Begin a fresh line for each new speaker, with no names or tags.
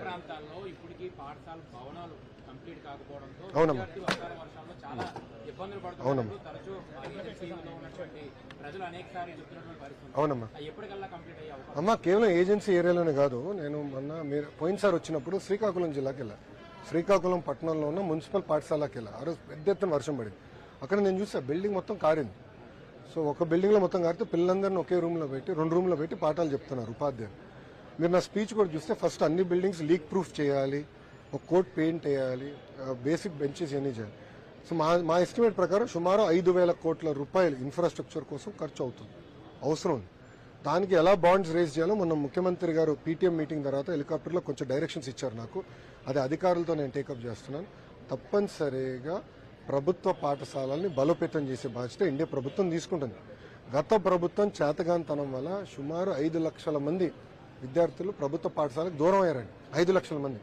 ప్రాంతాల్లో ఇప్పటికీ పాఠశాల భవనాలు కంప్లీట్ కాకపోవడంతో
అవునమ్మా
వర్షాల్లో చాలా ఇబ్బందులు పడుతున్నారు. తరచూ ఉన్నటువంటి ప్రజలు అనేక సార్లు చెప్తున్నటువంటి పరిస్థితి.
అవునమ్మా
ఎప్పటికల్లా కంప్లీట్ అయ్యే అవకాశం?
అమ్మా కేవలం ఏజెన్సీ ఏరియాలోనే కాదు, నేను మొన్న మీరు పోయినసారి వచ్చినప్పుడు శ్రీకాకుళం జిల్లాకి వెళ్ళా. శ్రీకాకుళం పట్టణంలో ఉన్న మున్సిపల్ పాఠశాలకి వెళ్ళా. ఆ రోజు పెద్ద ఎత్తున వర్షం పడింది. అక్కడ నేను చూసా బిల్డింగ్ మొత్తం కారింది. సో ఒక బిల్డింగ్ లో మొత్తం కారితే పిల్లలందరినీ ఒకే రూమ్ లో పెట్టి 2 రూమ్లో పెట్టి పాఠాలు చెప్తున్నారు ఉపాధ్యాయులు. మీరు నా స్పీచ్ కూడా చూస్తే ఫస్ట్ అన్ని బిల్డింగ్స్ లీక్ ప్రూఫ్ చేయాలి, ఒక కోట్ పెయింట్ వేయాలి, బేసిక్ బెంచెస్ ఇవన్నీ చేయాలి. సో మా ఎస్టిమేట్ ప్రకారం సుమారు 5,000 కోట్ల రూపాయలు ఇన్ఫ్రాస్ట్రక్చర్ కోసం ఖర్చు అవుతుంది, అవసరం ఉంది. దానికి ఎలా బాండ్స్ రేజ్ చేయాలో మొన్న ముఖ్యమంత్రి గారు పీటీఎం మీటింగ్ తర్వాత హెలికాప్టర్లో కొంచెం డైరెక్షన్స్ ఇచ్చారు నాకు. అది అధికారులతో నేను టేకప్ చేస్తున్నాను. తప్పనిసరిగా ప్రభుత్వ పాఠశాలల్ని బలోపేతం చేసే బాధ్యత ఇండియా ప్రభుత్వం తీసుకుంటుంది. గత ప్రభుత్వం చేతగానితనం వల్ల సుమారు 5 లక్షల మంది విద్యార్థులు ప్రభుత్వ పాఠశాలకు దూరం అయ్యారండి. 5 లక్షల మంది.